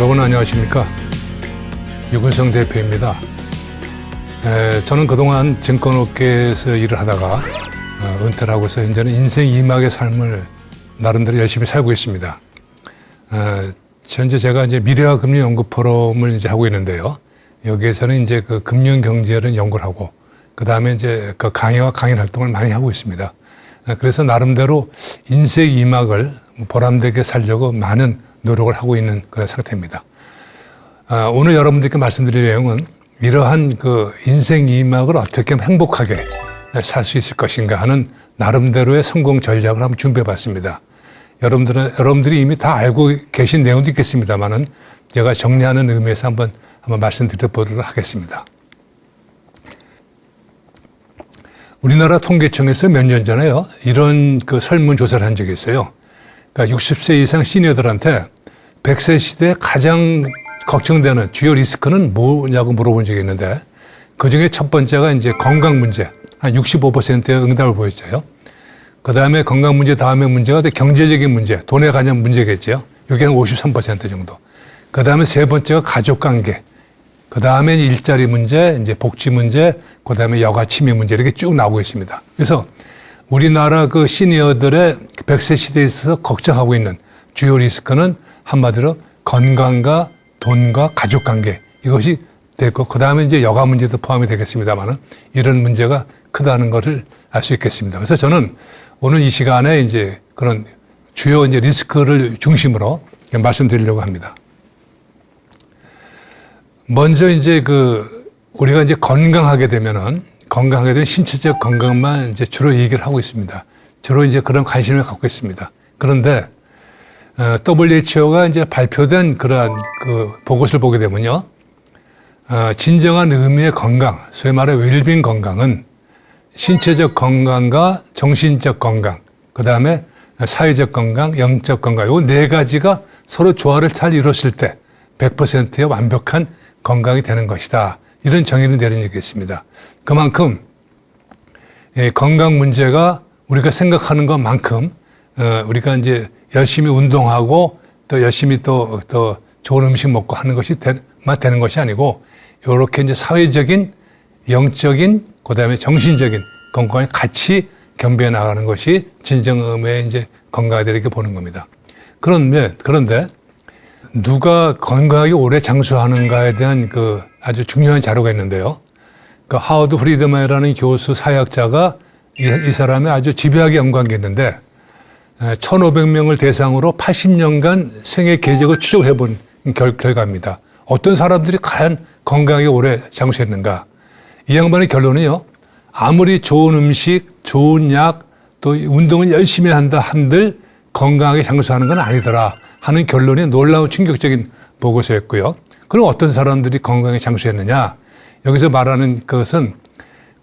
여러분 안녕하십니까? 유근성 대표입니다. 저는 그동안 증권업계에서 일을 하다가 은퇴를 하고서 현재는 인생 2막의 삶을 나름대로 열심히 살고 있습니다. 현재 제가 이제 미래와 금융 연구 포럼을 이제 하고 있는데요. 여기에서는 이제 그 금융 경제를 연구를 하고 그 다음에 이제 그 강의와 강연 활동을 많이 하고 있습니다. 그래서 나름대로 인생 2막을 보람되게 살려고 많은 노력을 하고 있는 그런 상태입니다. 오늘 여러분들께 말씀드릴 내용은 이러한 그 인생 2막을 어떻게 하면 행복하게 살 수 있을 것인가 하는 나름대로의 성공 전략을 한번 준비해 봤습니다. 여러분들이 이미 다 알고 계신 내용도 있겠습니다만은 제가 정리하는 의미에서 한번 말씀드려 보도록 하겠습니다. 우리나라 통계청에서 몇 년 전에요, 이런 그 설문조사를 한 적이 있어요. 그러니까 60세 이상 시니어들한테 100세 시대에 가장 걱정되는 주요 리스크는 뭐냐고 물어본 적이 있는데, 그 중에 첫 번째가 이제 건강 문제, 한 65%의 응답을 보였죠. 그 다음에 건강 문제 다음에 문제가 경제적인 문제, 돈에 관한 문제겠죠. 이게 한 53% 정도. 그 다음에 세 번째가 가족 관계. 그 다음에 일자리 문제, 이제 복지 문제, 그 다음에 여가 침해 문제 이렇게 쭉 나오고 있습니다. 그래서 우리나라 그 시니어들의 100세 시대에 있어서 걱정하고 있는 주요 리스크는 한마디로 건강과 돈과 가족 관계 이것이 됐고, 그 다음에 이제 여가 문제도 포함이 되겠습니다만은 이런 문제가 크다는 것을 알 수 있겠습니다. 그래서 저는 오늘 이 시간에 이제 그런 주요 이제 리스크를 중심으로 말씀드리려고 합니다. 먼저 이제 우리가 이제 건강하게 되면 신체적 건강만 이제 주로 얘기를 하고 있습니다. 주로 이제 그런 관심을 갖고 있습니다. 그런데 WHO가 이제 발표된 그러한 그 보고서를 보게 되면요, 진정한 의미의 건강, 소위 말해 웰빙 건강은 신체적 건강과 정신적 건강, 그 다음에 사회적 건강, 영적 건강, 이 네 가지가 서로 조화를 잘 이뤘을 때 100%의 완벽한 건강이 되는 것이다. 이런 정의를 내린 적이 있습니다. 그만큼 건강 문제가 우리가 생각하는 것만큼 우리가 이제 열심히 운동하고 또 열심히 또 좋은 음식 먹고 하는 것이 되는 것이 아니고, 이렇게 이제 사회적인, 영적인, 그 다음에 정신적인 건강을 같이 겸비해 나가는 것이 진정 의미의 이제 건강이 되게 보는 겁니다. 그런데 누가 건강하게 오래 장수하는가에 대한 그 아주 중요한 자료가 있는데요. 그 하워드 프리드맨이라는 교수 사회학자가 이 사람의 아주 집요하게 연구한 게 있는데, 1,500명을 대상으로 80년간 생애 궤적을 추적을 해본 결과입니다. 어떤 사람들이 과연 건강하게 오래 장수했는가? 이 양반의 결론은요, 아무리 좋은 음식, 좋은 약, 또 운동을 열심히 한다 한들 건강하게 장수하는 건 아니더라 하는 결론이 놀라운 충격적인 보고서였고요. 그럼 어떤 사람들이 건강하게 장수했느냐? 여기서 말하는 것은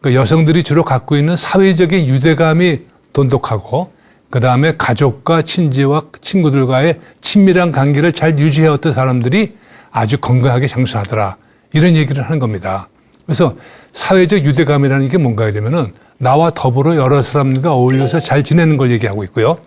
그 여성들이 주로 갖고 있는 사회적인 유대감이 돈독하고, 그 다음에 가족과 친지와 친구들과의 친밀한 관계를 잘 유지해왔던 사람들이 아주 건강하게 장수하더라. 이런 얘기를 하는 겁니다. 그래서 사회적 유대감이라는 게 뭔가 하면은 나와 더불어 여러 사람들과 어울려서 잘 지내는 걸 얘기하고 있고요.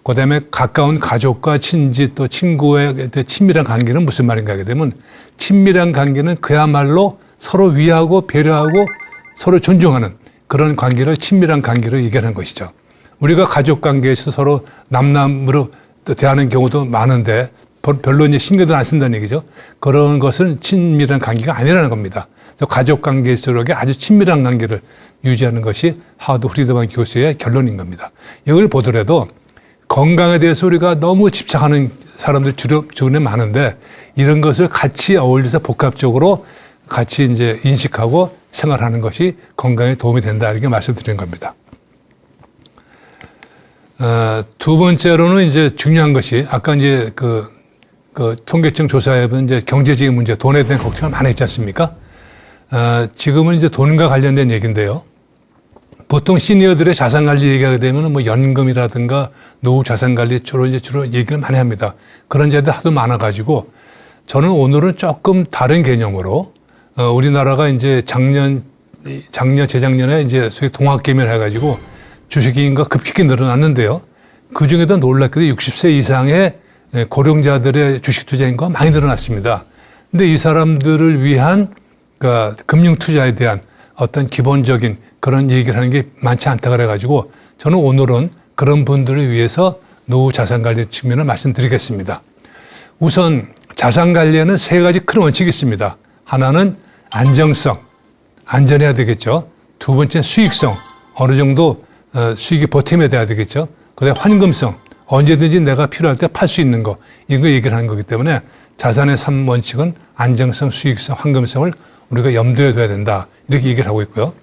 그 다음에 가까운 가족과 친지 또 친구의 친밀한 관계는 무슨 말인가 하게 되면, 친밀한 관계는 그야말로 서로 위하고 배려하고 서로 존중하는 그런 관계를 친밀한 관계로 얘기하는 것이죠. 우리가 가족 관계에서 서로 남남으로 대하는 경우도 많은데 별로 이제 신경도 안 쓴다는 얘기죠. 그런 것은 친밀한 관계가 아니라는 겁니다. 그래서 가족 관계 속에 아주 친밀한 관계를 유지하는 것이 하워드 프리드만 교수의 결론인 겁니다. 이걸 보더라도 건강에 대해서 우리가 너무 집착하는 사람들 주변에 많은데, 이런 것을 같이 어울려서 복합적으로 같이 이제 인식하고 생활하는 것이 건강에 도움이 된다, 이렇게 말씀드리는 겁니다. 두 번째로는 이제 중요한 것이, 아까 이제 그 통계청 조사에 보면 이제 경제적인 문제, 돈에 대한 걱정을 많이 했지 않습니까? 지금은 이제 돈과 관련된 얘기인데요. 보통 시니어들의 자산 관리 얘기하게 되면 뭐 연금이라든가 노후 자산 관리 주로 얘기를 많이 합니다. 그런 제도 하도 많아가지고, 저는 오늘은 조금 다른 개념으로, 우리나라가 이제 재작년에 이제 소위 동학개미를 해가지고 주식인가 급격히 늘어났는데요. 그 중에도 놀랍게도 60세 이상의 고령자들의 주식 투자 인구가 많이 늘어났습니다. 근데 이 사람들을 위한 그러니까 금융 투자에 대한 어떤 기본적인 그런 얘기를 하는 게 많지 않다 그래가지고 저는 오늘은 그런 분들을 위해서 노후 자산 관리 측면을 말씀드리겠습니다. 우선 자산 관리에는 세 가지 큰 원칙이 있습니다. 하나는 안정성, 안전해야 되겠죠. 두 번째는 수익성, 어느 정도 수익이 버팀이 돼야 되겠죠. 그다음에 환금성, 언제든지 내가 필요할 때 팔 수 있는 거, 이거 얘기를 하는 거기 때문에 자산의 3원칙은 안정성, 수익성, 환금성을 우리가 염두에 둬야 된다. 이렇게 얘기를 하고 있고요.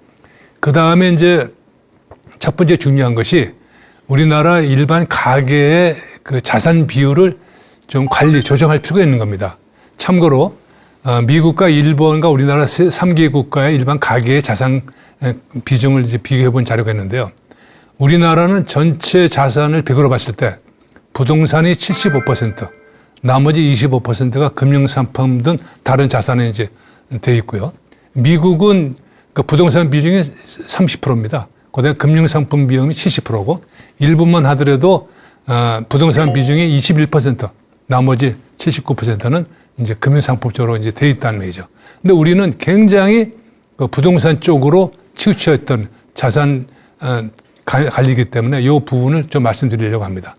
그 다음에 이제 첫 번째 중요한 것이 우리나라 일반 가계의 그 자산 비율을 좀 관리, 조정할 필요가 있는 겁니다. 참고로 미국과 일본과 우리나라 3개 국가의 일반 가계의 자산 비중을 이제 비교해 본 자료가 있는데요. 우리나라는 전체 자산을 100으로 봤을 때 부동산이 75%, 나머지 25%가 금융상품 등 다른 자산에 이제 돼 있고요. 미국은 그 부동산 비중이 30%입니다. 그다음에 금융상품 비용이 70%고 일본만 하더라도 부동산 비중이 21%, 나머지 79%는 이제 금융상품 쪽으로 이제 돼 있다는 얘기죠. 근데 우리는 굉장히 그 부동산 쪽으로 치우쳐 있던 자산 관리이기 때문에 이 부분을 좀 말씀드리려고 합니다.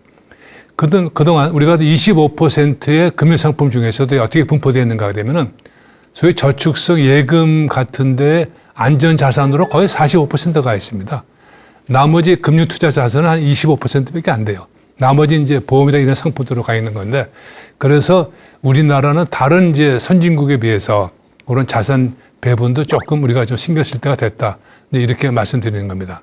그동안 우리가 25%의 금융상품 중에서도 어떻게 분포되어 있는가 하면은 소위 저축성 예금 같은 데 안전자산으로 거의 45%가 있습니다. 나머지 금융투자 자산은 한 25%밖에 안 돼요. 나머지 이제 보험이나 이런 상품들로 가 있는 건데, 그래서 우리나라는 다른 이제 선진국에 비해서 그런 자산 배분도 조금 우리가 좀 신경 쓸 때가 됐다. 이렇게 말씀드리는 겁니다.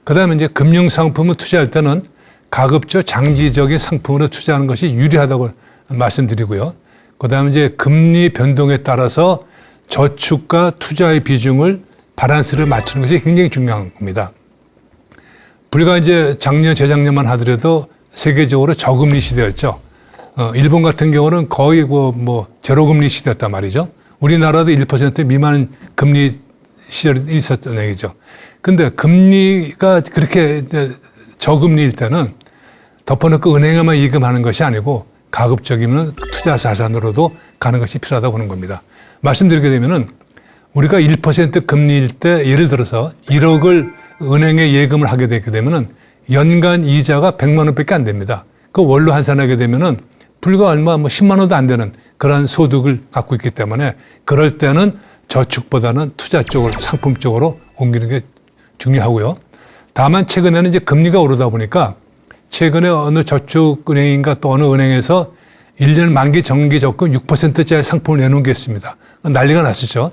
그 다음에 이제 금융상품을 투자할 때는 가급적 장기적인 상품으로 투자하는 것이 유리하다고 말씀드리고요. 그 다음에 이제 금리 변동에 따라서 저축과 투자의 비중을 밸런스를 맞추는 것이 굉장히 중요한 겁니다. 불과 이제 작년, 재작년만 하더라도 세계적으로 저금리 시대였죠. 일본 같은 경우는 거의 뭐 제로금리 시대였단 말이죠. 우리나라도 1% 미만 금리 시절이 있었던 얘기죠. 근데 금리가 그렇게 저금리일 때는 덮어놓고 은행에만 예금하는 것이 아니고 가급적이면 투자 자산으로도 가는 것이 필요하다고 보는 겁니다. 말씀드리게 되면은 우리가 1% 금리일 때 예를 들어서 1억을 은행에 예금을 하게 되게 되면은 연간 이자가 100만 원밖에 안 됩니다. 그 월로 환산하게 되면은 불과 얼마 10만 원도 안 되는 그런 소득을 갖고 있기 때문에 그럴 때는 저축보다는 투자 쪽으로, 상품 쪽으로 옮기는 게 중요하고요. 다만 최근에는 이제 금리가 오르다 보니까 최근에 어느 저축은행인가 또 어느 은행에서 1년 만기 정기 적금 6%짜리 상품을 내놓은 게 있습니다. 난리가 났었죠.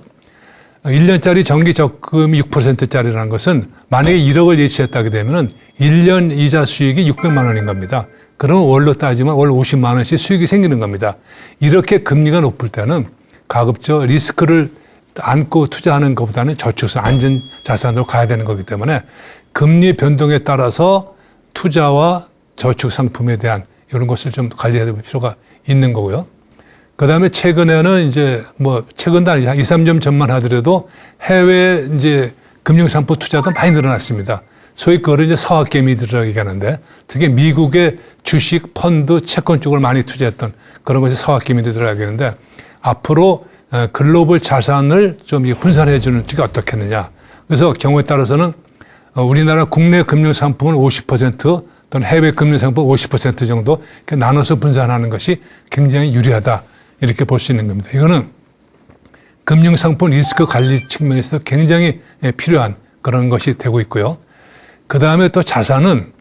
1년짜리 정기 적금이 6%짜리라는 것은 만약에 1억을 예치했다게 되면은 1년 이자 수익이 600만 원인 겁니다. 그러면 월로 따지면 월 50만 원씩 수익이 생기는 겁니다. 이렇게 금리가 높을 때는 가급적 리스크를 안고 투자하는 것보다는 저축성 안전 자산으로 가야 되는 거기 때문에 금리 변동에 따라서 투자와 저축 상품에 대한 이런 것을 좀 관리해야 될 필요가 있는 거고요. 그 다음에 최근에는 이제 최근도 아니죠. 한 2, 3년 전만 하더라도 해외 이제 금융상품 투자도 많이 늘어났습니다. 소위 그거를 이제 서학개미들이라고 얘기하는데 특히 미국의 주식, 펀드, 채권 쪽을 많이 투자했던 그런 것이 서학개미들이라고 얘기하는데 앞으로 글로벌 자산을 좀 분산해 주는 쪽이 어떻겠느냐. 그래서 경우에 따라서는 우리나라 국내 금융상품은 50% 또는 해외 금융상품 50% 정도 나눠서 분산하는 것이 굉장히 유리하다. 이렇게 볼 수 있는 겁니다. 이거는 금융상품 리스크 관리 측면에서 굉장히 필요한 그런 것이 되고 있고요. 그 다음에 또 자산은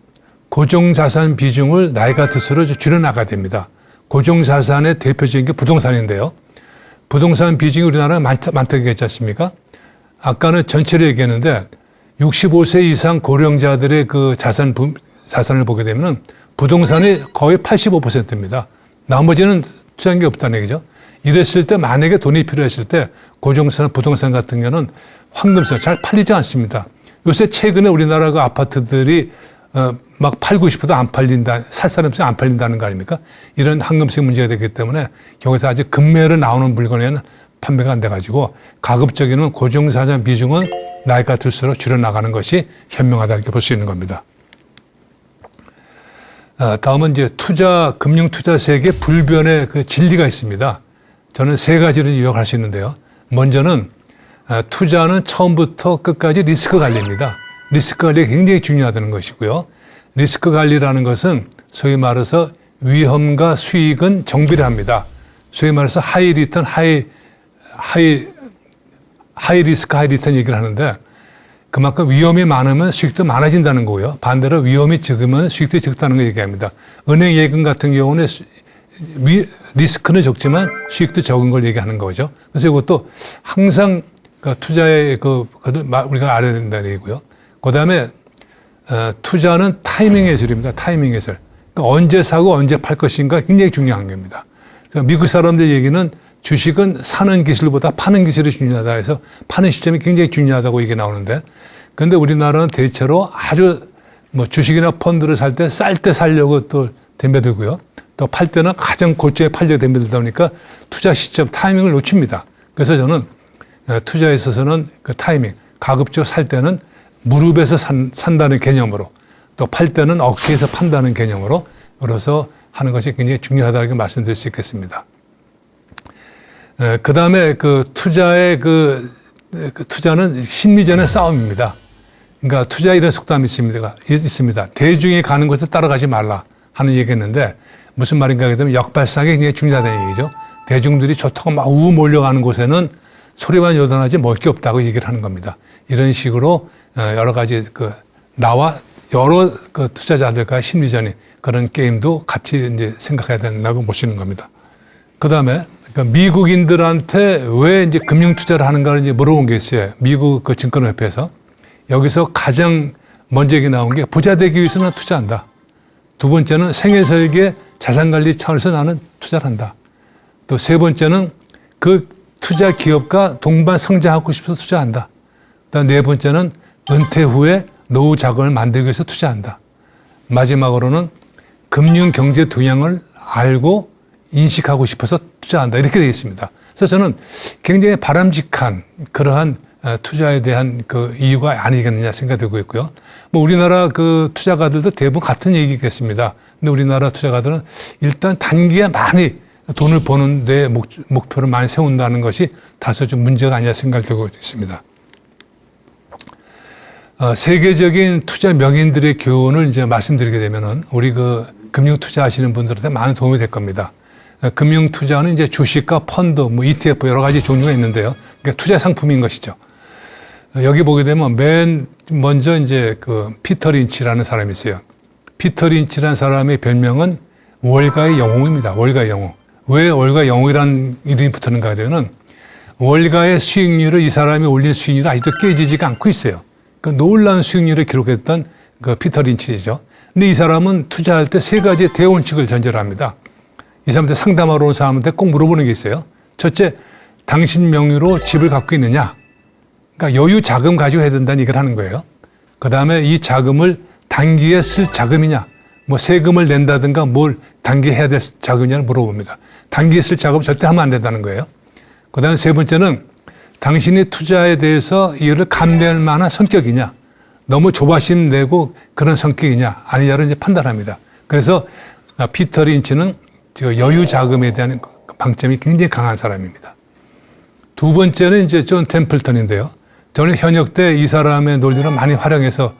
고정자산 비중을 나이가 들수록 줄여나가야 됩니다. 고정자산의 대표적인 게 부동산인데요. 부동산 비중이 우리나라에 많다고 얘기했지 않습니까? 아까는 전체를 얘기했는데 65세 이상 고령자들의 그 자산을 보게 되면 부동산이 거의 85%입니다. 나머지는 투자한 게 없다는 얘기죠. 이랬을 때 만약에 돈이 필요했을 때 고정자산, 부동산 같은 경우는 황금성 잘 팔리지 않습니다. 요새 최근에 우리나라 그 아파트들이 막 팔고 싶어도 안 팔린다, 살 사람 없이 안 팔린다는 거 아닙니까? 이런 황금성 문제가 되기 때문에 경우에서 아직 금매로 나오는 물건에는 판매가 안 돼가지고 가급적이면 고정자산 비중은 나이가 들수록 줄여나가는 것이 현명하다 이렇게 볼 수 있는 겁니다. 다음은 이제 금융 투자 세계 불변의 그 진리가 있습니다. 저는 세 가지를 요약할 수 있는데요. 먼저는 투자는 처음부터 끝까지 리스크 관리입니다. 리스크 관리가 굉장히 중요하다는 것이고요. 리스크 관리라는 것은 소위 말해서 위험과 수익은 정비를 합니다. 소위 말해서 하이 리턴, 하이 리스크, 하이 리턴 얘기를 하는데 그만큼 위험이 많으면 수익도 많아진다는 거고요. 반대로 위험이 적으면 수익도 적다는 걸 얘기합니다. 은행 예금 같은 경우는 리스크는 적지만 수익도 적은 걸 얘기하는 거죠. 그래서 이것도 항상 투자의 우리가 알아야 된다는 얘기고요. 그 다음에 투자는 타이밍 예술입니다. 타이밍 예술. 그러니까 언제 사고 언제 팔 것인가 굉장히 중요한 겁니다. 그러니까 미국 사람들 얘기는 주식은 사는 기술보다 파는 기술이 중요하다 해서 파는 시점이 굉장히 중요하다고 얘기 나오는데 그런데 우리나라는 대체로 아주 주식이나 펀드를 살 때 쌀 때 살려고 또 덤벼들고요. 또 팔 때는 가장 고점에 팔려고 덤벼들다 보니까 투자 시점 타이밍을 놓칩니다. 그래서 저는 투자에 있어서는 그 타이밍, 가급적 살 때는 무릎에서 산다는 개념으로 또 팔 때는 어깨에서 판다는 개념으로 그래서 하는 것이 굉장히 중요하다고 말씀드릴 수 있겠습니다. 그 다음에 투자의 투자는 심리전의 싸움입니다. 그러니까 투자에 이런 속담이 있습니다. 대중이 가는 곳에 따라가지 말라 하는 얘기였는데 무슨 말인가 하게 되면 역발상이 굉장히 중요하다는 얘기죠. 대중들이 좋다고 막 우우 몰려가는 곳에는 소리만 요단하지 먹을 게 없다고 얘기를 하는 겁니다. 이런 식으로 여러 가지 나와 여러 투자자들과의 심리전이 그런 게임도 같이 이제 생각해야 된다고 보시는 겁니다. 그 다음에 미국인들한테 왜 이제 금융 투자를 하는가를 이제 물어본 게 있어요. 미국 증권협회에서. 여기서 가장 먼저 얘기 나온 게 부자 되기 위해서는 투자한다. 두 번째는 생애 설계 자산 관리 차원에서 나는 투자를 한다. 또 세 번째는 그 투자 기업과 동반 성장하고 싶어서 투자한다. 그다음 네 번째는 은퇴 후에 노후 자금을 만들기 위해서 투자한다. 마지막으로는 금융 경제 동향을 알고 인식하고 싶어서 투자한다. 이렇게 되어 있습니다. 그래서 저는 굉장히 바람직한 그러한 투자에 대한 이유가 아니겠느냐 생각되고 있고요. 우리나라 투자가들도 대부분 같은 얘기겠습니다. 근데 우리나라 투자가들은 일단 단기에 많이 돈을 버는 데 목표를 많이 세운다는 것이 다소 좀 문제가 아니냐 생각되고 있습니다. 세계적인 투자 명인들의 교훈을 이제 말씀드리게 되면은 우리 금융 투자하시는 분들한테 많은 도움이 될 겁니다. 금융 투자는 이제 주식과 펀드, ETF 여러 가지 종류가 있는데요. 그러니까 투자 상품인 것이죠. 여기 보게 되면 맨 먼저 이제 피터 린치라는 사람이 있어요. 피터 린치라는 사람의 별명은 월가의 영웅입니다. 월가의 영웅. 왜 월가의 영웅이라는 이름이 붙었는가 하면은 월가의 수익률을 이 사람이 올린 수익률이 아직도 깨지지가 않고 있어요. 놀라운 수익률을 기록했던 피터 린치죠. 근데 이 사람은 투자할 때 세 가지의 대원칙을 전제로 합니다. 이 사람한테 상담하러 온 사람한테 꼭 물어보는 게 있어요. 첫째, 당신 명의로 집을 갖고 있느냐? 그러니까 여유 자금 가지고 해야 된다는 얘기를 하는 거예요. 그 다음에 이 자금을 단기에 쓸 자금이냐? 세금을 낸다든가 뭘 단기에 해야 될 자금이냐를 물어봅니다. 단기에 쓸 자금 절대 하면 안 된다는 거예요. 그 다음에 세 번째는 당신이 투자에 대해서 이를 감내할 만한 성격이냐? 너무 조바심 내고 그런 성격이냐? 아니냐를 이제 판단합니다. 그래서 피터 린치는 여유 자금에 대한 방점이 굉장히 강한 사람입니다. 두 번째는 이제 존 템플턴인데요. 저는 현역 때 이 사람의 논리를 많이 활용해서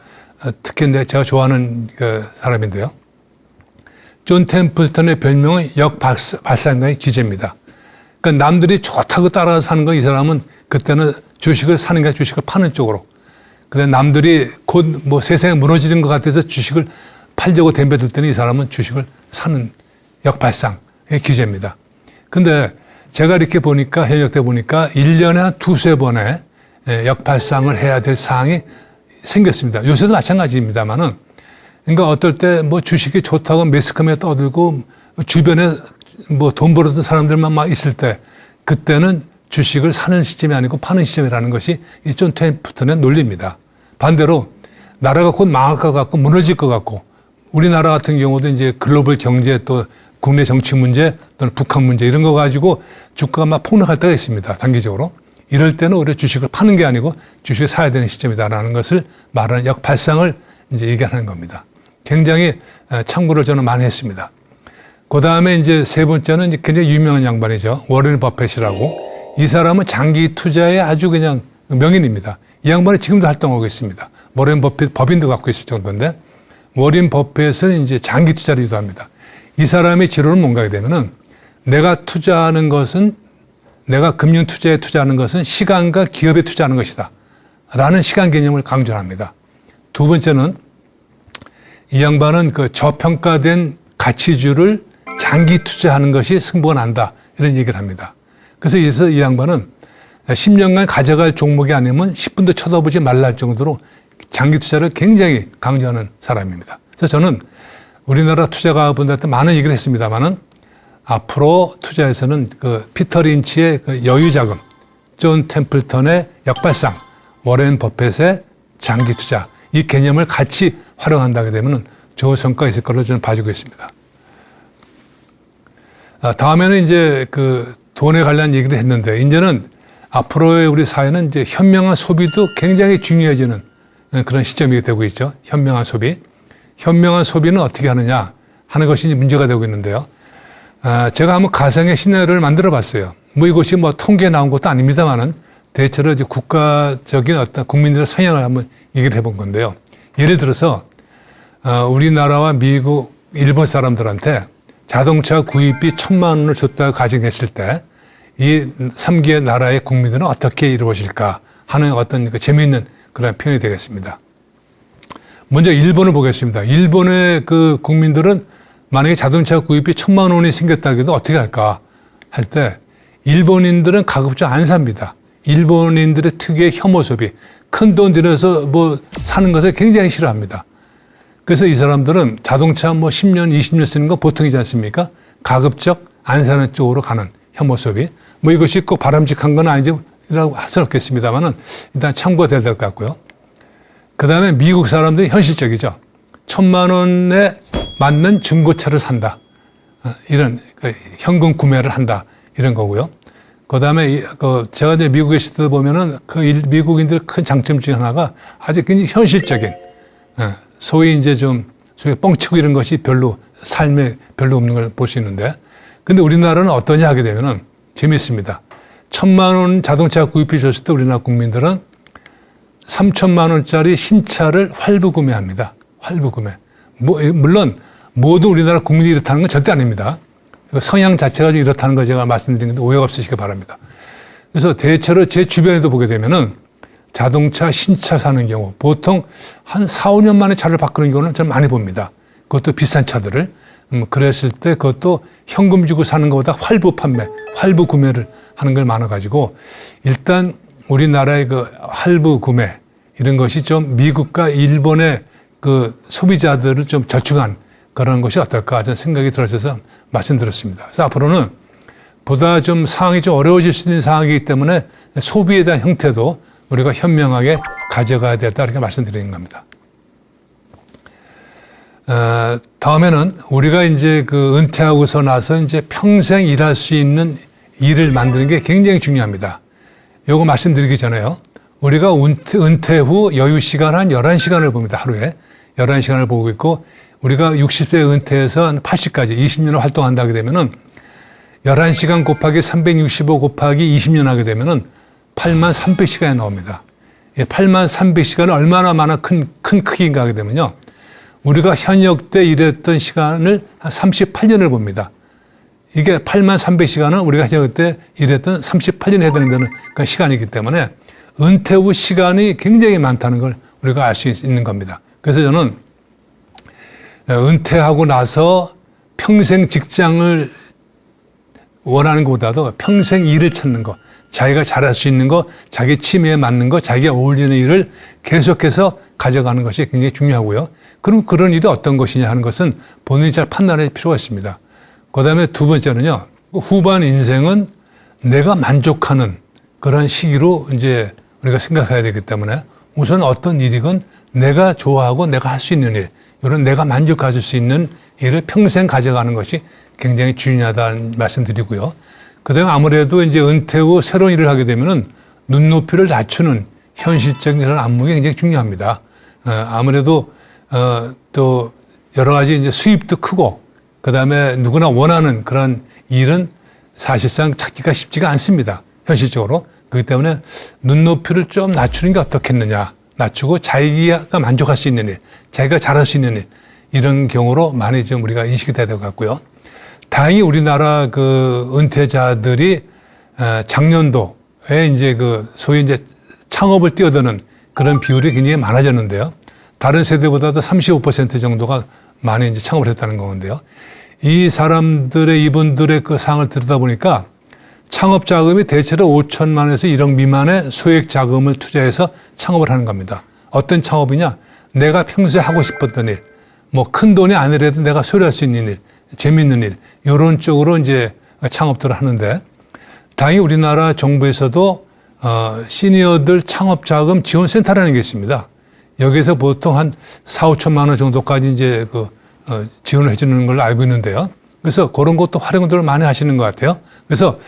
특히 제가 좋아하는 사람인데요. 존 템플턴의 별명은 역발상가의 기재입니다. 그러니까 남들이 좋다고 따라서 사는 거 이 사람은 그때는 주식을 사는 게 주식을 파는 쪽으로. 그다음에 남들이 곧 세상이 무너지는 것 같아서 주식을 팔려고 덤벼들 때는 이 사람은 주식을 사는 역발상의 기재입니다. 근데 제가 이렇게 보니까 현역 때 보니까 1년에 한 두세 번의 역발상을 해야 될 사항이 생겼습니다. 요새도 마찬가지입니다만은 그러니까 어떨 때 주식이 좋다고 매스컴에 떠들고 주변에 돈 벌었던 사람들만 막 있을 때 그때는 주식을 사는 시점이 아니고 파는 시점이라는 것이 이 존 템플턴의 논리입니다. 반대로 나라가 곧 망할 것 같고 무너질 것 같고 우리나라 같은 경우도 이제 글로벌 경제 또 국내 정치 문제 또는 북한 문제 이런 거 가지고 주가가 막 폭락할 때가 있습니다. 단기적으로. 이럴 때는 오히려 주식을 파는 게 아니고 주식을 사야 되는 시점이다라는 것을 말하는 역발상을 이제 얘기하는 겁니다. 굉장히 참고를 저는 많이 했습니다. 그 다음에 이제 세 번째는 이제 굉장히 유명한 양반이죠. 워렌 버핏이라고. 이 사람은 장기 투자의 아주 그냥 명인입니다. 이 양반은 지금도 활동하고 있습니다. 워렌 버핏 법인도 갖고 있을 정도인데, 워렌 버핏은 이제 장기 투자를 유도합니다. 이 사람의 지론은 뭔가 되면은, 내가 투자하는 것은, 내가 금융 투자에 투자하는 것은 시간과 기업에 투자하는 것이다 라는 시간 개념을 강조합니다. 두 번째는, 이 양반은 그 저평가된 가치주를 장기 투자하는 것이 승부가 난다, 이런 얘기를 합니다. 그래서 이 양반은 10년간 가져갈 종목이 아니면 10분도 쳐다보지 말라 할 정도로 장기 투자를 굉장히 강조하는 사람입니다. 그래서 저는 우리나라 투자가분들한테 많은 얘기를 했습니다만은, 앞으로 투자에서는 그 피터 린치의 그 여유자금, 존 템플턴의 역발상, 워렌 버핏의 장기 투자, 이 개념을 같이 활용한다게 되면 좋은 성과가 있을 거로 저는 봐주고 있습니다. 다음에는 이제 그 돈에 관련 얘기를 했는데, 이제는 앞으로의 우리 사회는 이제 현명한 소비도 굉장히 중요해지는 그런 시점이 되고 있죠. 현명한 소비. 현명한 소비는 어떻게 하느냐 하는 것이 문제가 되고 있는데요. 제가 한번 가상의 시나리오를 만들어 봤어요. 뭐 이것이 뭐 통계에 나온 것도 아닙니다만은, 대체로 이제 국가적인 어떤 국민들의 성향을 한번 얘기를 해본 건데요. 예를 들어서, 우리나라와 미국, 일본 사람들한테 자동차 구입비 1,000만 원을 줬다고 가정했을 때, 이 3개 나라의 국민들은 어떻게 이루어질까 하는 어떤 그 재미있는 그런 표현이 되겠습니다. 먼저 일본을 보겠습니다. 일본의 그 국민들은 만약에 자동차 구입비 1,000만 원이 생겼다고 해도 어떻게 할까 할 때, 일본인들은 가급적 안 삽니다. 일본인들의 특유의 혐오 소비, 큰 돈 들여서 뭐 사는 것을 굉장히 싫어합니다. 그래서 이 사람들은 자동차 뭐 10년, 20년 쓰는 거 보통이지 않습니까? 가급적 안 사는 쪽으로 가는 혐오 소비. 뭐 이것이 꼭 바람직한 건 아니라고 할 수는 없겠습니다만은, 일단 참고가 돼야 될 것 같고요. 그 다음에 미국 사람들이 현실적이죠. 1,000만 원에 맞는 중고차를 산다. 이런 현금 구매를 한다. 이런 거고요. 그 다음에 제가 이제 미국에 있을 때 보면은 그 미국인들의 큰 장점 중에 하나가 아주 굉장히 현실적인, 소위 이제 좀 소위 뻥치고 이런 것이 별로 삶에 별로 없는 걸 볼 수 있는데, 근데 우리나라는 어떠냐 하게 되면은 재미있습니다. 1,000만 원 자동차 구입해 줬을 때 우리나라 국민들은 3,000만 원짜리 신차를 활부 구매합니다. 활부 구매. 물론 모두 우리나라 국민이 이렇다는 건 절대 아닙니다. 성향 자체가 좀 이렇다는 거 제가 말씀드리는데 오해가 없으시기 바랍니다. 그래서 대체로 제 주변에도 보게 되면은 자동차 신차 사는 경우 보통 한 4, 5년 만에 차를 바꾸는 경우는 좀 많이 봅니다. 그것도 비싼 차들을. 그랬을 때 그것도 현금 주고 사는 것보다 활부 판매, 활부 구매를 하는 걸 많아가지고, 일단 우리나라의 그 할부 구매 이런 것이 좀 미국과 일본의 그 소비자들을 좀 저축한 그런 것이 어떨까 저는 생각이 들어서 말씀드렸습니다. 그래서 앞으로는 보다 좀 상황이 좀 어려워질 수 있는 상황이기 때문에 소비에 대한 형태도 우리가 현명하게 가져가야 되겠다 이렇게 말씀드리는 겁니다. 다음에는 우리가 이제 그 은퇴하고서 나서 이제 평생 일할 수 있는 일을 만드는 게 굉장히 중요합니다. 요거 말씀드리기 전에요. 우리가 은퇴 후 여유 시간 한 11시간을 봅니다. 하루에. 11시간을 보고 있고, 우리가 60세 은퇴해서 한 80까지 20년을 활동한다게 되면은 11시간 곱하기 365 곱하기 20년 하게 되면은 83,300시간이 나옵니다. 83,300시간은 얼마나 많아 큰 크기인가 하게 되면요. 우리가 현역 때 일했던 시간을 한 38년을 봅니다. 이게 83,300시간은 우리가 현역 때 일했던 38년에 해당되는 그 시간이기 때문에 은퇴 후 시간이 굉장히 많다는 걸 우리가 알 수 있는 겁니다. 그래서 저는 은퇴하고 나서 평생 직장을 원하는 것보다도 평생 일을 찾는 것, 자기가 잘할 수 있는 것, 자기 취미에 맞는 것, 자기가 어울리는 일을 계속해서 가져가는 것이 굉장히 중요하고요. 그럼 그런 일이 어떤 것이냐 하는 것은 본인이 잘 판단할 필요가 있습니다. 그 다음에 두 번째는요, 후반 인생은 내가 만족하는 그런 시기로 이제 우리가 생각해야 되기 때문에 우선 어떤 일이건 내가 좋아하고 내가 할 수 있는 일, 이런 내가 만족할 수 있는 일을 평생 가져가는 것이 굉장히 중요하다는 말씀드리고요. 그 다음에 아무래도 이제 은퇴 후 새로운 일을 하게 되면은 눈높이를 낮추는 현실적인 이런 안목이 굉장히 중요합니다. 아무래도 또 여러 가지 이제 수입도 크고 그다음에 누구나 원하는 그런 일은 사실상 찾기가 쉽지가 않습니다. 현실적으로. 그렇기 때문에 눈높이를 좀 낮추는 게 어떻겠느냐. 낮추고 자기가 만족할 수 있는 일, 자기가 잘할 수 있는 일, 이런 경우로 많이 좀 우리가 인식이 돼야 될 것 같고요. 다행히 우리나라 그 은퇴자들이 작년도에 이제 그 소위 이제 창업을 뛰어드는 그런 비율이 굉장히 많아졌는데요. 다른 세대보다도 35% 정도가 많이 이제 창업을 했다는 건데요. 이 사람들의 이분들의 그 상황을 들여다보니까 창업 자금이 대체로 5천만 원에서 1억 미만의 소액 자금을 투자해서 창업을 하는 겁니다. 어떤 창업이냐? 내가 평소에 하고 싶었던 일, 뭐 큰 돈이 아니라도 내가 소유할 수 있는 일, 재미있는 일, 이런 쪽으로 이제 창업들을 하는데, 다행히 우리나라 정부에서도 시니어들 창업 자금 지원 센터라는 게 있습니다. 여기서 보통 한 4, 5천만 원 정도까지 이제 지원을 해주는 걸로 알고 있는데요. 그래서 그런 것도 활용들을 많이 하시는 것 같아요. 그래서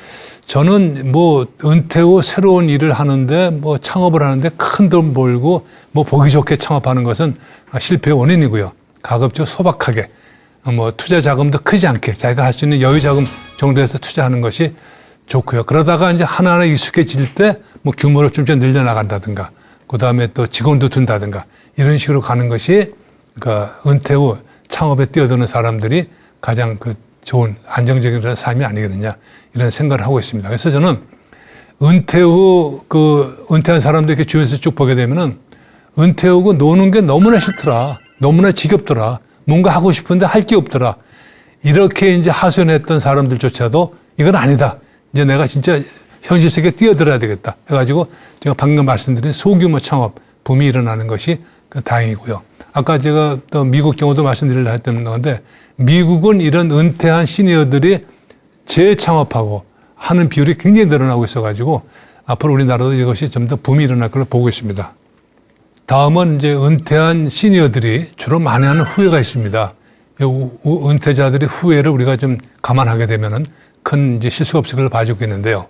저는 뭐 은퇴 후 새로운 일을 하는데 뭐 창업을 하는데 큰 돈 벌고 뭐 보기 좋게 창업하는 것은 실패의 원인이고요. 가급적 소박하게 뭐 투자 자금도 크지 않게 자기가 할 수 있는 여유 자금 정도에서 투자하는 것이 좋고요. 그러다가 이제 하나하나 익숙해질 때 뭐 규모를 좀 늘려나간다든가 그 다음에 또 직원도 둔다든가 이런 식으로 가는 것이 그러니까 은퇴 후 창업에 뛰어드는 사람들이 가장 그 좋은 안정적인 삶이 아니겠느냐 이런 생각을 하고 있습니다. 그래서 저는 은퇴 후 은퇴한 사람들 이렇게 주위에서 쭉 보게 되면은 은퇴 후고 노는 게 너무나 싫더라. 너무나 지겹더라. 뭔가 하고 싶은데 할 게 없더라. 이렇게 이제 하소연했던 사람들조차도 이건 아니다. 이제 내가 진짜 현실 세계에 뛰어들어야 되겠다. 해가지고 제가 방금 말씀드린 소규모 창업 붐이 일어나는 것이 다행이고요. 아까 제가 또 미국 경우도 말씀드리려 했던 건데 미국은 이런 은퇴한 시니어들이 재창업하고 하는 비율이 굉장히 늘어나고 있어가지고 앞으로 우리나라도 이것이 좀 더 붐이 일어날 걸로 보고 있습니다. 다음은 이제 은퇴한 시니어들이 주로 많이 하는 후회가 있습니다. 은퇴자들의 후회를 우리가 좀 감안하게 되면은 큰 이제 실수가 없을 걸 봐주고 있는데요.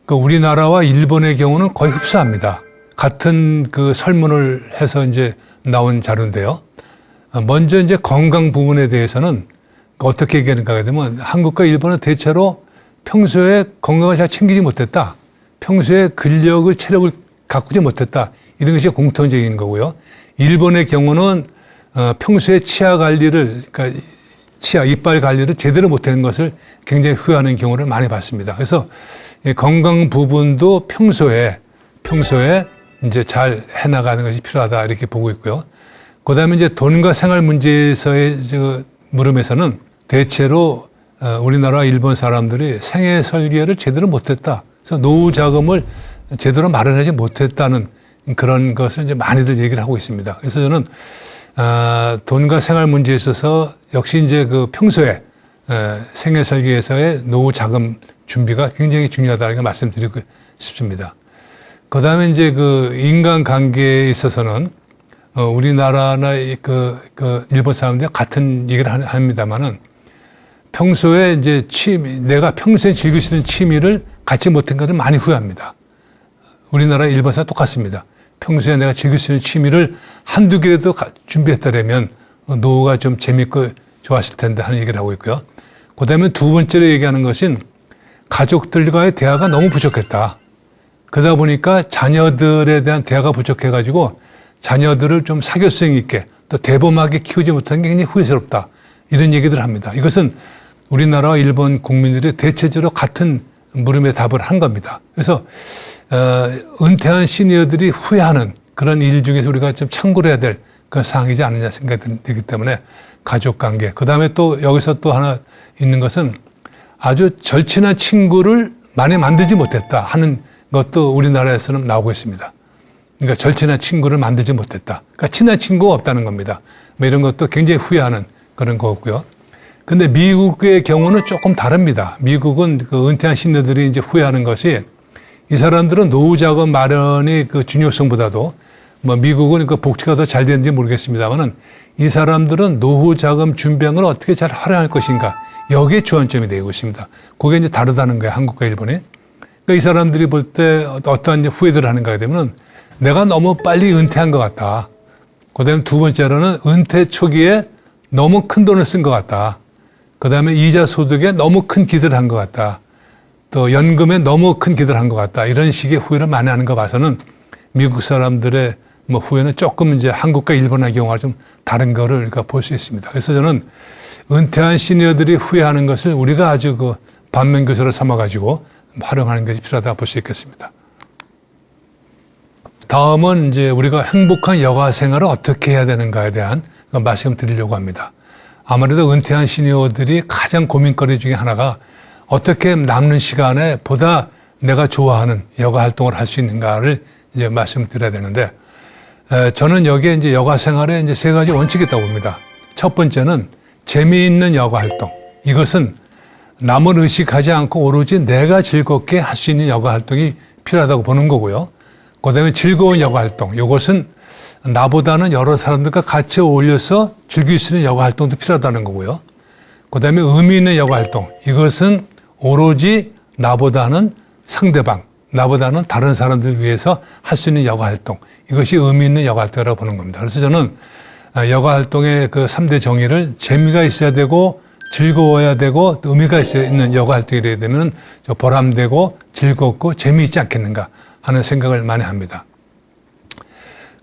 우리나라와 일본의 경우는 거의 흡사합니다. 같은 그 설문을 해서 이제 나온 자료인데요. 먼저 이제 건강 부분에 대해서는 어떻게 얘기하는가 하게 되면 한국과 일본은 대체로 평소에 건강을 잘 챙기지 못했다. 평소에 근력을, 체력을 가꾸지 못했다. 이런 것이 공통적인 거고요. 일본의 경우는 평소에 치아 관리를, 그러니까 치아, 이빨 관리를 제대로 못하는 것을 굉장히 후회하는 경우를 많이 봤습니다. 그래서 건강 부분도 평소에 이제 잘 해나가는 것이 필요하다 이렇게 보고 있고요. 그 다음에 이제 돈과 생활 문제에서의 물음에서는 대체로 우리나라 일본 사람들이 생애 설계를 제대로 못했다. 그래서 노후 자금을 제대로 마련하지 못했다는 그런 것을 이제 많이들 얘기를 하고 있습니다. 그래서 저는 돈과 생활 문제에 있어서 역시 이제 그 평소에 생애 설계에서의 노후 자금 준비가 굉장히 중요하다는 말씀드리고 싶습니다. 그 다음에 이제 그 인간 관계에 있어서는 우리나라나 일본 사람들이 같은 얘기를 합니다만은 평소에 이제 내가 평소에 즐길 수 있는 취미를 갖지 못한 것을 많이 후회합니다. 우리나라 일본 사람 똑같습니다. 평소에 내가 즐길 수 있는 취미를 한두 개라도 준비했다면 노후가 좀 재밌고 좋았을 텐데 하는 얘기를 하고 있고요. 그 다음에 두 번째로 얘기하는 것은 가족들과의 대화가 너무 부족했다. 그러다 보니까 자녀들에 대한 대화가 부족해가지고 자녀들을 좀 사교성 있게 또 대범하게 키우지 못한 게 굉장히 후회스럽다. 이런 얘기들을 합니다. 이것은 우리나라와 일본 국민들이 대체적으로 같은 물음에 답을 한 겁니다. 그래서 은퇴한 시니어들이 후회하는 그런 일 중에서 우리가 좀 참고를 해야 될 그런 사항이지 않느냐 생각이 들기 때문에 가족관계. 그다음에 또 여기서 또 하나 있는 것은 아주 절친한 친구를 많이 만들지 못했다 하는 것도 우리나라에서는 나오고 있습니다. 그러니까 절친한 친구를 만들지 못했다. 그러니까 친한 친구가 없다는 겁니다. 뭐 이런 것도 굉장히 후회하는 그런 거고요. 근데 미국의 경우는 조금 다릅니다. 미국은 그 은퇴한 시니어들이 이제 후회하는 것이 이 사람들은 노후 자금 마련이 그 중요성보다도 뭐 미국은 그 복지가 더 잘 되는지 모르겠습니다만은 이 사람들은 노후 자금 준비한 걸 어떻게 잘 활용할 것인가 여기에 주안점이 되고 있습니다. 그게 이제 다르다는 거예요. 한국과 일본이. 그러니까 이 사람들이 볼 때 어떠한 후회들을 하는가 되면은 내가 너무 빨리 은퇴한 것 같다. 그 다음에 두 번째로는 은퇴 초기에 너무 큰 돈을 쓴 것 같다. 그 다음에 이자 소득에 너무 큰 기대를 한 것 같다. 또 연금에 너무 큰 기대를 한 것 같다. 이런 식의 후회를 많이 하는 거 봐서는 미국 사람들의 뭐 후회는 조금 이제 한국과 일본의 경우와 좀 다른 거를 우리가 볼 수 있습니다. 그래서 저는 은퇴한 시니어들이 후회하는 것을 우리가 아주 그 반면교사로 삼아가지고 활용하는 것이 필요하다고 볼 수 있겠습니다. 다음은 이제 우리가 행복한 여가 생활을 어떻게 해야 되는가에 대한 말씀 드리려고 합니다. 아무래도 은퇴한 시니어들이 가장 고민거리 중에 하나가 어떻게 남는 시간에 보다 내가 좋아하는 여가 활동을 할 수 있는가를 이제 말씀드려야 되는데, 저는 여기에 이제 여가 생활에 이제 세 가지 원칙이 있다고 봅니다. 첫 번째는 재미있는 여가 활동. 이것은 남을 의식하지 않고 오로지 내가 즐겁게 할 수 있는 여가 활동이 필요하다고 보는 거고요. 그 다음에 즐거운 여가 활동. 이것은 나보다는 여러 사람들과 같이 어울려서 즐길 수 있는 여가 활동도 필요하다는 거고요. 그 다음에 의미 있는 여가 활동. 이것은 오로지 나보다는 상대방, 나보다는 다른 사람들을 위해서 할 수 있는 여가 활동. 이것이 의미 있는 여가 활동이라고 보는 겁니다. 그래서 저는 여가 활동의 그 3대 정의를 재미가 있어야 되고 즐거워야 되고 또 의미가 있는 여가 활동이 되야 되면 보람되고 즐겁고 재미있지 않겠는가 하는 생각을 많이 합니다.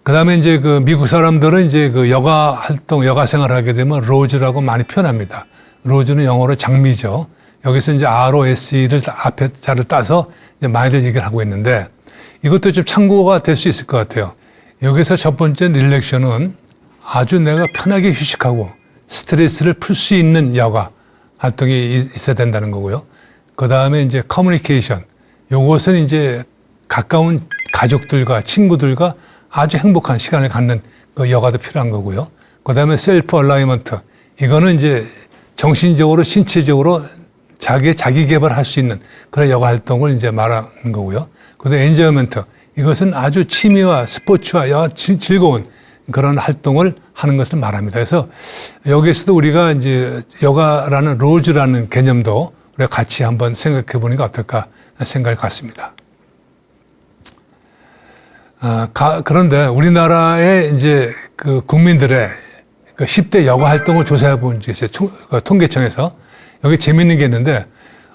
그 다음에 이제 그 미국 사람들은 이제 그 여가 활동, 여가 생활을 하게 되면 로즈라고 많이 표현합니다. 로즈는 영어로 장미죠. 여기서 이제 ROSE를 앞에 자를 따서 이제 많이들 얘기를 하고 있는데 이것도 좀 참고가 될 수 있을 것 같아요. 여기서 첫 번째 릴렉션은 아주 내가 편하게 휴식하고 스트레스를 풀 수 있는 여가 활동이 있어야 된다는 거고요. 그 다음에 이제 커뮤니케이션. 요것은 이제 가까운 가족들과 친구들과 아주 행복한 시간을 갖는 그 여가도 필요한 거고요. 그 다음에 셀프 얼라이먼트. 이거는 이제 정신적으로, 신체적으로 자기 개발할 수 있는 그런 여가 활동을 이제 말하는 거고요. 그 다음에 엔저이먼트. 이것은 아주 취미와 스포츠와 즐거운 그런 활동을 하는 것을 말합니다. 그래서 여기에서도 우리가 이제 여가라는 로즈라는 개념도 우리가 같이 한번 생각해 보는 게 어떨까 생각을 갖습니다. 그런데 우리나라의 이제 그 국민들의 그 10대 여가 활동을 조사해 본 적이 있어요. 통계청에서. 여기 재미있는 게 있는데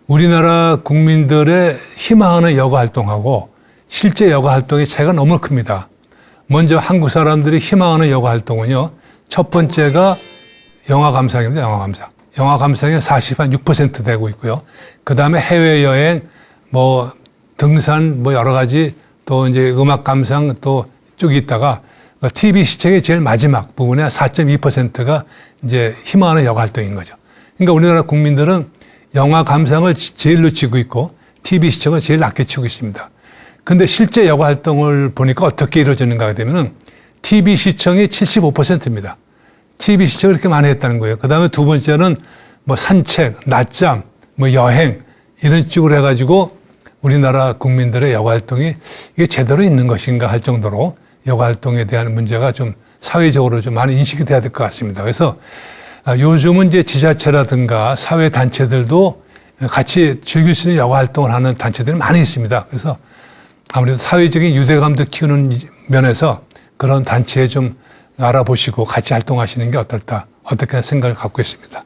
우리나라 국민들의 희망하는 여가 활동하고 실제 여가 활동의 차이가 너무 큽니다. 먼저 한국 사람들이 희망하는 여가 활동은요. 첫 번째가 영화 감상입니다. 영화 감상. 영화 감상이 46% 되고 있고요. 그 다음에 해외여행, 뭐 등산, 뭐 여러 가지 또 이제 음악 감상 또 쭉 있다가 TV 시청의 제일 마지막 부분에 4.2%가 이제 희망하는 여가 활동인 거죠. 그러니까 우리나라 국민들은 영화 감상을 제일로 치고 있고 TV 시청을 제일 낮게 치고 있습니다. 근데 실제 여가 활동을 보니까 어떻게 이루어지는가 되면은 TV 시청이 75%입니다. TV 시청을 이렇게 많이 했다는 거예요. 그 다음에 두 번째는 뭐 산책, 낮잠, 뭐 여행 이런 쪽으로 해가지고 우리나라 국민들의 여가 활동이 이게 제대로 있는 것인가 할 정도로 여가 활동에 대한 문제가 좀 사회적으로 좀 많이 인식이 돼야 될 것 같습니다. 그래서 요즘은 이제 지자체라든가 사회 단체들도 같이 즐길 수 있는 여가 활동을 하는 단체들이 많이 있습니다. 그래서 아무래도 사회적인 유대감도 키우는 면에서 그런 단체에 좀 알아보시고 같이 활동하시는 게 어떻게 생각을 갖고 있습니다.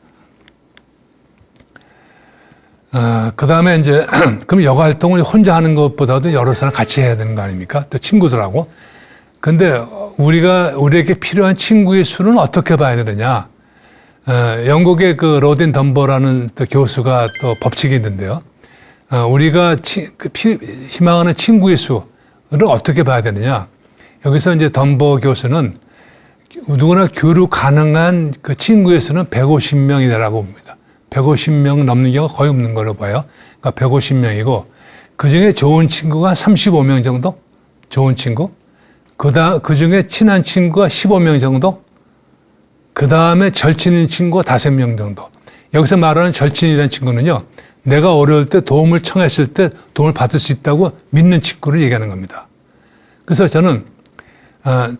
그 다음에 이제, 그럼 여가 활동을 혼자 하는 것보다도 여러 사람 같이 해야 되는 거 아닙니까? 또 친구들하고. 근데 우리에게 필요한 친구의 수는 어떻게 봐야 되느냐? 영국의 그 로딘 덤버라는 또 교수가 또 법칙이 있는데요. 우리가 희망하는 친구의 수를 어떻게 봐야 되느냐? 여기서 이제 덤버 교수는 누구나 교류 가능한 그 친구의 수는 150명이라고 봅니다. 150명 넘는 경우가 거의 없는 걸로 봐요. 그러니까 150명이고 그 중에 좋은 친구가 35명 정도? 좋은 친구? 그 중에 친한 친구가 15명 정도? 그 다음에 절친인 친구가 5명 정도. 여기서 말하는 절친이라는 친구는요, 내가 어려울 때 도움을 청했을 때 도움을 받을 수 있다고 믿는 친구를 얘기하는 겁니다. 그래서 저는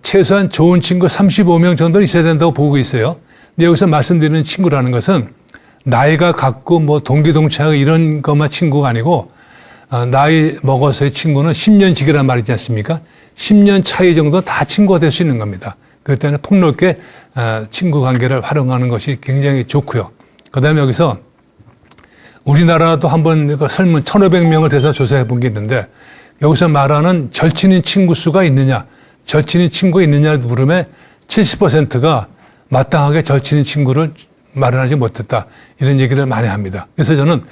최소한 좋은 친구 35명 정도는 있어야 된다고 보고 있어요. 근데 여기서 말씀드리는 친구라는 것은 나이가 같고 뭐 동기동창하고 이런 것만 친구가 아니고 나이 먹어서의 친구는 10년 지기란 말이지 않습니까? 10년 차이 정도 다 친구가 될 수 있는 겁니다. 그때는 폭넓게 친구 관계를 활용하는 것이 굉장히 좋고요. 그다음에 여기서 우리나라도 한번 그 설문 1,500명을 대해서 조사해 본 게 있는데 여기서 말하는 절친인 친구 수가 있느냐, 절친인 친구가 있느냐를 물으면 70%가 마땅하게 절친인 친구를 마련하지 못했다. 이런 얘기를 많이 합니다. 그래서 저는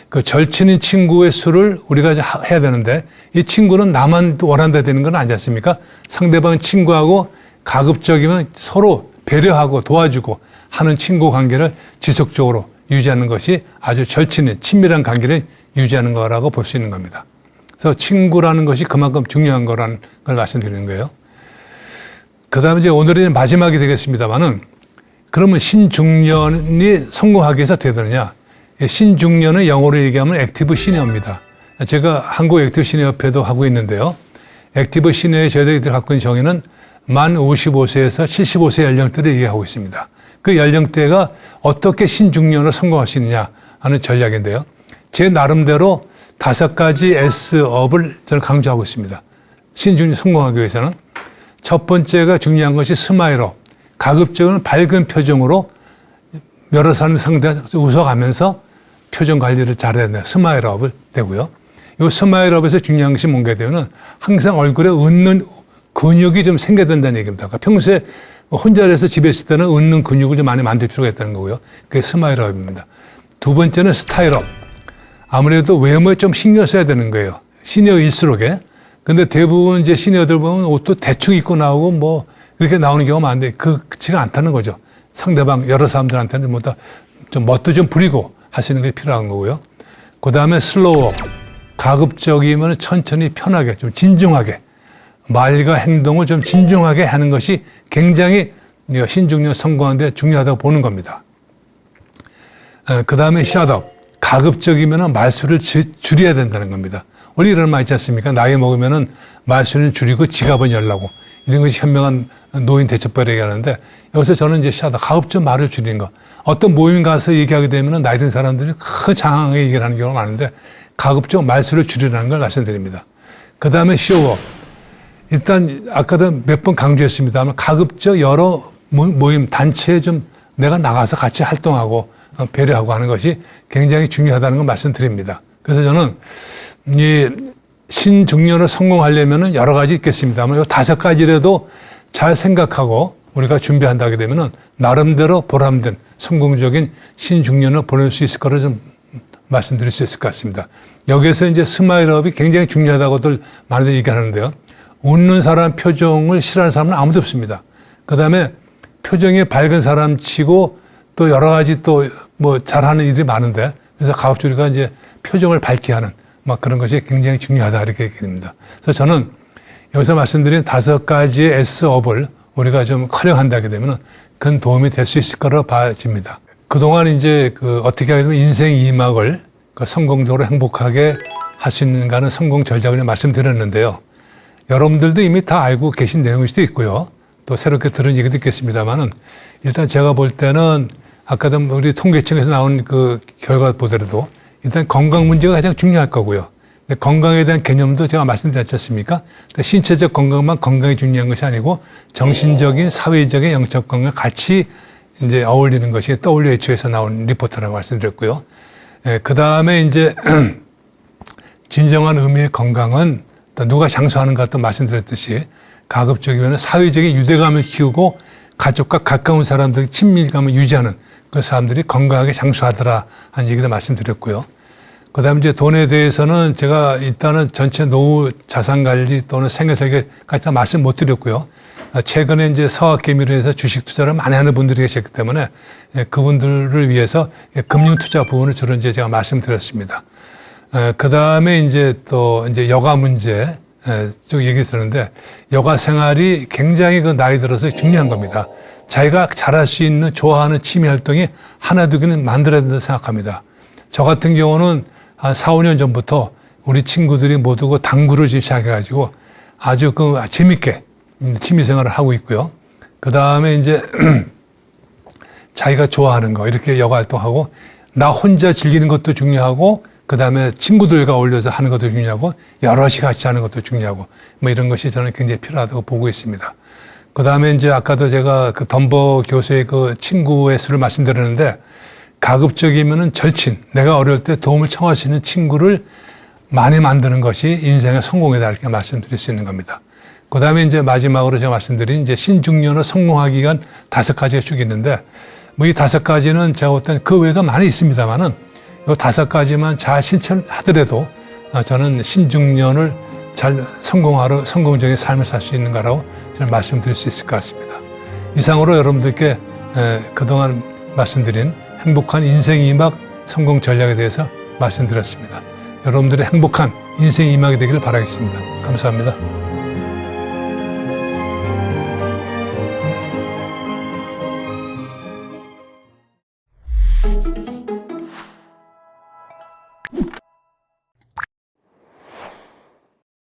그 절친인 친구의 수를 우리가 해야 되는데 이 친구는 나만 원한다 되는 건 아니지 않습니까? 상대방 친구하고 가급적이면 서로 배려하고 도와주고 하는 친구 관계를 지속적으로 유지하는 것이 아주 절친인 친밀한 관계를 유지하는 거라고 볼 수 있는 겁니다. 그래서 친구라는 것이 그만큼 중요한 거라는 걸 말씀드리는 거예요. 그 다음에 이제 오늘은 마지막이 되겠습니다만은 그러면 신중년이 성공하기 위해서 어떻게 되느냐. 신중년은 영어로 얘기하면 액티브 시니어입니다. 제가 한국 액티브 시니어 협회도 하고 있는데요. 액티브 시니어의 저희들이 갖고 있는 정의는 만 55세에서 75세 연령대를 얘기하고 있습니다. 그 연령대가 어떻게 신중년을 성공할 수 있느냐 하는 전략인데요. 제 나름대로 5가지 S업을 저는 강조하고 있습니다. 신중년 성공하기 위해서는 첫 번째가 중요한 것이 스마일업. 가급적이면 밝은 표정으로 여러 사람 상대 웃어가면서 표정 관리를 잘해야 돼요. 스마일업을 되고요. 이 스마일업에서 중요한 것이 뭔가 되면은 항상 얼굴에 웃는 근육이 좀 생겨야 된다는 얘기입니다. 그러니까 평소에 혼자서 집에 있을 때는 웃는 근육을 좀 많이 만들 필요가 있다는 거고요. 그게 스마일업입니다. 두 번째는 스타일업. 아무래도 외모에 좀 신경 써야 되는 거예요. 시니어일수록에. 근데 대부분 이제 시니어들 보면 옷도 대충 입고 나오고 뭐 이렇게 나오는 경우가 많은데 그렇지가 않다는 거죠. 상대방 여러 사람들한테는 뭐 좀 멋도 좀 부리고 하시는 게 필요한 거고요. 그 다음에 슬로우업. 가급적이면 천천히 편하게 좀 진중하게 말과 행동을 좀 진중하게 하는 것이 굉장히 신중년 성공하는 데 중요하다고 보는 겁니다. 그 다음에 샷업. 가급적이면 말수를 줄여야 된다는 겁니다. 원래 이런 말 있지 않습니까? 나이 먹으면은 말수는 줄이고 지갑은 열라고. 이런 것이 현명한 노인 대처법이라고 얘기하는데 여기서 저는 이제 가급적 말을 줄이는 거. 어떤 모임 가서 얘기하게 되면은 나이 든 사람들이 큰 장황하게 얘기를 하는 경우가 많은데 가급적 말수를 줄이라는 걸 말씀드립니다. 그 다음에 쇼업. 일단 아까도 몇 번 강조했습니다만 가급적 여러 모임 단체에 좀 내가 나가서 같이 활동하고 배려하고 하는 것이 굉장히 중요하다는 걸 말씀드립니다. 그래서 저는 이 신중년을 성공하려면은 여러 가지 있겠습니다만 이 5가지라도 잘 생각하고 우리가 준비한다게 되면은 나름대로 보람된 성공적인 신중년을 보낼 수 있을 거를 좀 말씀드릴 수 있을 것 같습니다. 여기에서 이제 스마일업이 굉장히 중요하다고들 많이들 얘기하는데요. 웃는 사람 표정을 싫어하는 사람은 아무도 없습니다. 그 다음에 표정이 밝은 사람 치고 또 여러 가지 또 뭐 잘하는 일이 많은데 그래서 가급적이가 이제 표정을 밝게 하는 막 그런 것이 굉장히 중요하다 이렇게 얘기합니다. 그래서 저는 여기서 말씀드린 5가지의 S업을 우리가 좀 활용한다게 되면은 큰 도움이 될 수 있을 거로 봐집니다. 그동안 이제 어떻게 하게 되면 인생 2막을 성공적으로 행복하게 할 수 있는가 하는 성공 전략을 말씀드렸는데요. 여러분들도 이미 다 알고 계신 내용일 수도 있고요. 또 새롭게 들은 얘기도 있겠습니다만은 일단 제가 볼 때는 아까도 우리 통계청에서 나온 그 결과 보더라도 일단 건강 문제가 가장 중요할 거고요. 근데 건강에 대한 개념도 제가 말씀드렸지 않습니까? 신체적 건강만 건강이 중요한 것이 아니고 정신적인, 사회적인, 영적 건강 같이 이제 어울리는 것이 WHO에서 나온 리포트라고 말씀드렸고요. 그 다음에 이제 진정한 의미의 건강은 또 누가 장수하는가 또 말씀드렸듯이 가급적이면 사회적인 유대감을 키우고 가족과 가까운 사람들의 친밀감을 유지하는 그 사람들이 건강하게 장수하더라 하는 얘기도 말씀드렸고요. 그 다음에 이제 돈에 대해서는 제가 일단은 전체 노후 자산 관리 또는 생활설계까지 다 말씀 못 드렸고요. 최근에 이제 서학개미로 해서 주식 투자를 많이 하는 분들이 계셨기 때문에 그분들을 위해서 금융 투자 부분을 주로 이제 제가 말씀드렸습니다. 그 다음에 이제 또 이제 여가 문제 쭉 얘기 드렸는데 여가 생활이 굉장히 그 나이 들어서 중요한 겁니다. 자기가 잘할 수 있는 좋아하는 취미 활동이 하나 두 개는 만들어야 된다고 생각합니다. 저 같은 경우는 한 4, 5년 전부터 우리 친구들이 모두 그 당구를 시작해가지고 아주 재밌게 취미 생활을 하고 있고요. 그 다음에 이제 자기가 좋아하는 거 이렇게 여가 활동하고 나 혼자 즐기는 것도 중요하고 그 다음에 친구들과 어울려서 하는 것도 중요하고 여럿이 같이 하는 것도 중요하고 뭐 이런 것이 저는 굉장히 필요하다고 보고 있습니다. 그 다음에 이제 아까도 제가 그 덤버 교수의 그 친구의 수를 말씀드렸는데, 가급적이면은 절친, 내가 어려울 때 도움을 청할 수 있는 친구를 많이 만드는 것이 인생의 성공이다, 이렇게 말씀드릴 수 있는 겁니다. 그 다음에 이제 마지막으로 제가 말씀드린 이제 신중년을 성공하기 위한 5가지의 축이 있는데, 뭐 이 5가지는 제가 볼 때는 그 외에도 많이 있습니다만은 이 5가지만 잘 실천하더라도 저는 신중년을 잘 성공적인 삶을 살 수 있는 거라고 저는 말씀드릴 수 있을 것 같습니다. 이상으로 여러분들께 그동안 말씀드린 행복한 인생 2막 성공 전략에 대해서 말씀드렸습니다. 여러분들의 행복한 인생 2막이 되기를 바라겠습니다. 감사합니다.